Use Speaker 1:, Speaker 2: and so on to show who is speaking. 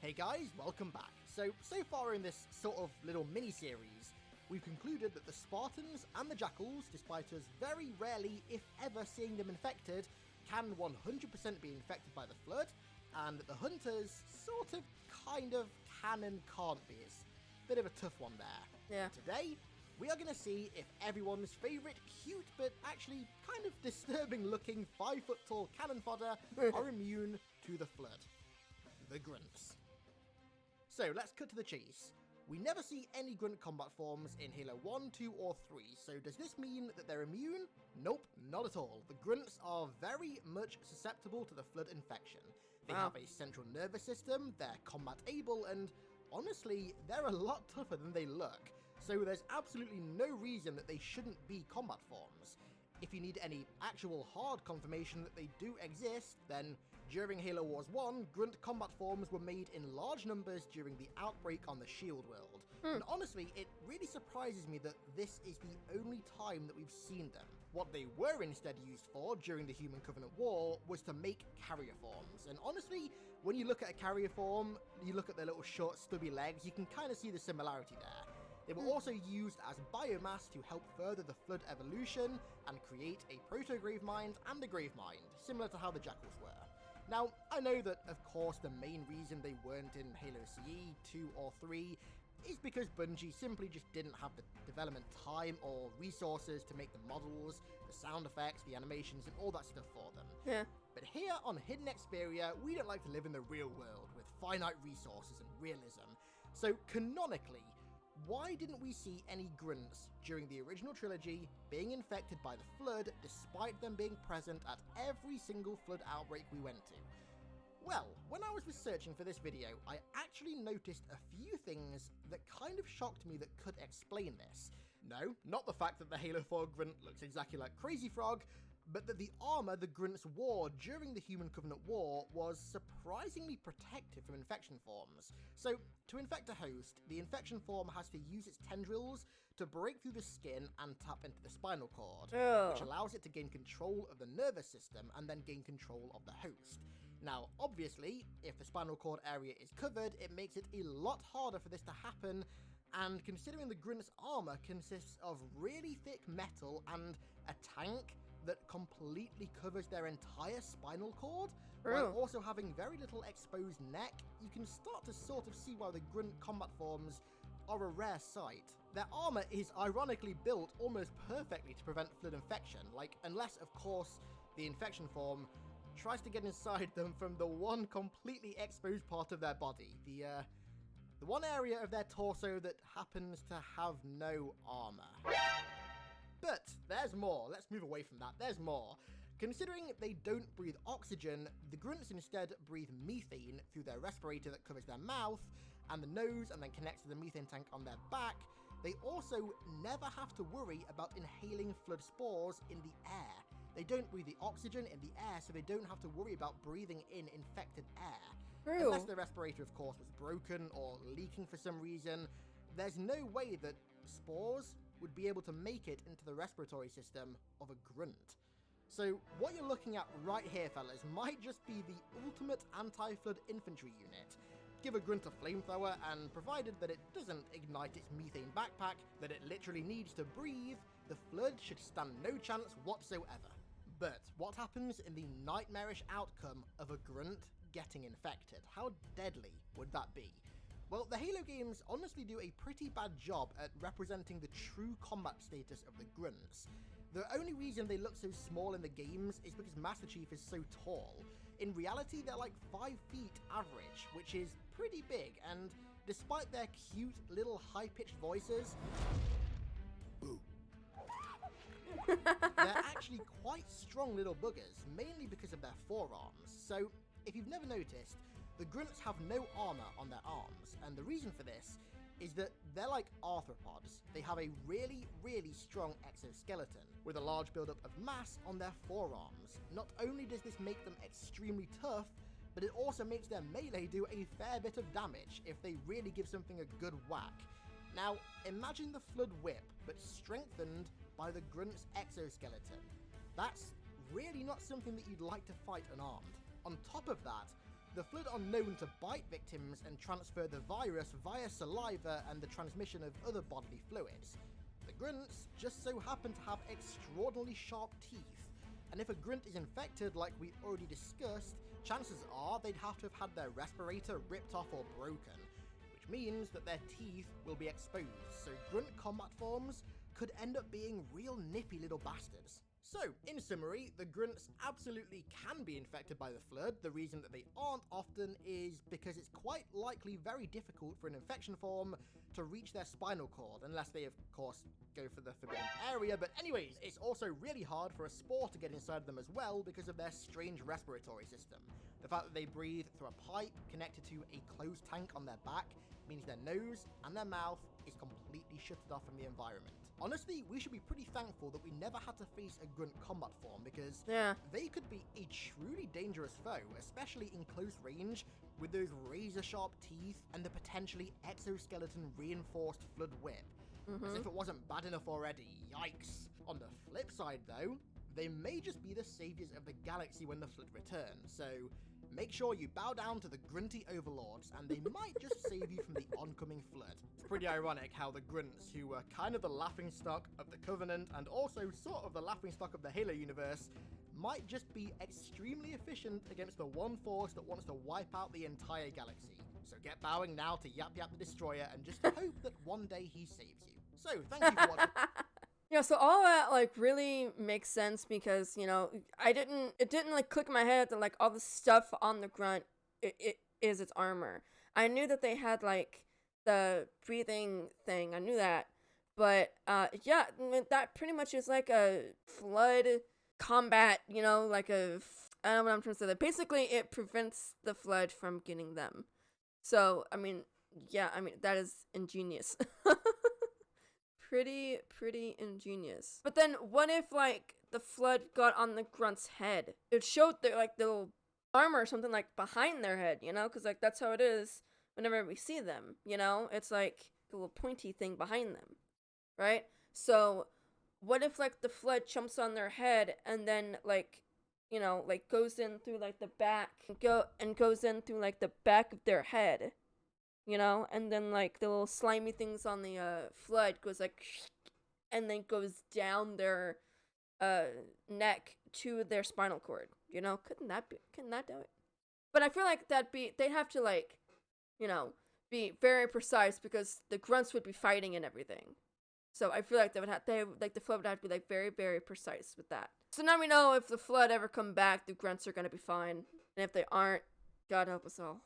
Speaker 1: Hey guys, welcome back. So far in this sort of little mini-series, we've concluded that the Spartans and the Jackals, despite us very rarely, if ever, seeing them infected, can 100% be infected by the Flood, and that the Hunters sort of, kind of, can and can't be. It's a bit of a tough one there.
Speaker 2: Yeah.
Speaker 1: Today, we are going to see if everyone's favourite cute but actually kind of disturbing looking 5-foot-tall cannon fodder are immune to the Flood. The Grunts. So let's cut to the chase. We never see any grunt combat forms in Halo 1, 2 or 3, so does this mean that they're immune? Nope, not at all. The grunts are very much susceptible to the Flood infection. They have a central nervous system, they're combat able, and honestly, they're a lot tougher than they look, so there's absolutely no reason that they shouldn't be combat forms. If you need any actual hard confirmation that they do exist, then during Halo Wars 1, grunt combat forms were made in large numbers during the outbreak on the Shield world. And honestly, it really surprises me that this is the only time that we've seen them. What they were instead used for during the Human Covenant War was to make carrier forms. And honestly, when you look at a carrier form, you look at their little short stubby legs, you can kind of see the similarity there. They were also used as biomass to help further the Flood evolution and create a proto-Gravemind and a Gravemind, similar to how the Jackals were. Now, I know that, of course, the main reason they weren't in Halo CE 2 or 3 is because Bungie simply just didn't have the development time or resources to make the models, the sound effects, the animations, and all that stuff for them.
Speaker 2: Yeah.
Speaker 1: But here on Hidden Xperia, we don't like to live in the real world with finite resources and realism. So, canonically, why didn't we see any grunts during the original trilogy being infected by the Flood despite them being present at every single Flood outbreak we went to? Well, when I was researching for this video, I actually noticed a few things that kind of shocked me that could explain this. No, not the fact that the Halo 4 grunt looks exactly like Crazy Frog, but that the armor the grunts wore during the Human Covenant War was surprisingly protective from infection forms. So, to infect a host, the infection form has to use its tendrils to break through the skin and tap into the spinal cord, which allows it to gain control of the nervous system and then gain control of the host. Now, obviously, if the spinal cord area is covered, it makes it a lot harder for this to happen, and considering the grunt's armor consists of really thick metal and a tank that completely covers their entire spinal cord, while also having very little exposed neck, you can start to sort of see why the grunt combat forms are a rare sight. Their armor is ironically built almost perfectly to prevent Flood infection, unless, of course, the infection form tries to get inside them from the one completely exposed part of their body, the one area of their torso that happens to have no armor. But there's more. Let's move away from that. There's more. Considering they don't breathe oxygen, the grunts instead breathe methane through their respirator that covers their mouth and the nose and then connects to the methane tank on their back. They also never have to worry about inhaling Flood spores in the air. They don't breathe the oxygen in the air, so they don't have to worry about breathing in infected air. Unless the respirator, of course, was broken or leaking for some reason, there's no way that spores would be able to make it into the respiratory system of a grunt. So what you're looking at right here, fellas, might just be the ultimate anti-Flood infantry unit. Give a grunt a flamethrower, and provided that it doesn't ignite its methane backpack that it literally needs to breathe, the Flood should stand no chance whatsoever. But what happens in the nightmarish outcome of a grunt getting infected? How deadly would that be? Well, the Halo games honestly do a pretty bad job at representing the true combat status of the grunts. The only reason they look so small in the games is because Master Chief is so tall. In reality, they're like 5 feet average, which is pretty big, and despite their cute little high-pitched voices, boo, they're actually quite strong little buggers, mainly because of their forearms. So, if you've never noticed, the grunts have no armor on their arms, and the reason for this is that they're like arthropods. They have a really, really strong exoskeleton, with a large buildup of mass on their forearms. Not only does this make them extremely tough, but it also makes their melee do a fair bit of damage if they really give something a good whack. Now, imagine the Flood whip, but strengthened by the grunt's exoskeleton. That's really not something that you'd like to fight unarmed. On top of that, the Flood are known to bite victims and transfer the virus via saliva and the transmission of other bodily fluids. The Grunts just so happen to have extraordinarily sharp teeth, and if a Grunt is infected like we already discussed, chances are they'd have to have had their respirator ripped off or broken, which means that their teeth will be exposed, so Grunt combat forms could end up being real nippy little bastards. So, in summary, the Grunts absolutely can be infected by the Flood. The reason that they aren't often is because it's quite likely very difficult for an infection form to reach their spinal cord, unless they, of course, go for the forbidden area. But anyways, it's also really hard for a spore to get inside them as well because of their strange respiratory system. The fact that they breathe through a pipe connected to a closed tank on their back means their nose and their mouth is completely shuttered off from the environment. Honestly, we should be pretty thankful that we never had to face a Grunt combat form, because they could be a truly dangerous foe, especially in close range with those razor-sharp teeth and the potentially exoskeleton-reinforced Flood whip. As if it wasn't bad enough already, yikes. On the flip side though, they may just be the saviors of the galaxy when the Flood return, so make sure you bow down to the grunty overlords, and they might just save you from the oncoming Flood. It's pretty ironic how the Grunts, who were kind of the laughingstock of the Covenant and also sort of the laughingstock of the Halo universe, might just be extremely efficient against the one force that wants to wipe out the entire galaxy. So get bowing now to Yap Yap the Destroyer and just hope that one day he saves you. So, thank you for watching.
Speaker 2: Yeah, so all that, like, really makes sense because, you know, it didn't, like, click in my head that, like, all the stuff on the Grunt it is its armor. I knew that they had, like, the breathing thing. I knew that. But, yeah, that pretty much is, like, a Flood combat, you know, like I don't know what I'm trying to say. That basically, it prevents the Flood from getting them. So, I mean, yeah, I mean, that is ingenious. Pretty ingenious. But then what if, like, the Flood got on the Grunt's head? It showed their, like, the little armor or something, like, behind their head, you know? Because, like, that's how it is whenever we see them, you know? It's, like, a little pointy thing behind them, right? So, what if, like, the Flood jumps on their head and then, like, you know, like, goes in through, like, the back, goes in through, like, the back of their head? You know, and then, like, the little slimy things on the Flood goes, like, and then goes down their neck to their spinal cord. You know, couldn't that do it? But I feel like they'd have to, like, you know, be very precise because the Grunts would be fighting and everything. So I feel like the Flood would have to be, like, very, very precise with that. So now we know if the Flood ever come back, the Grunts are gonna be fine. And if they aren't, God help us all.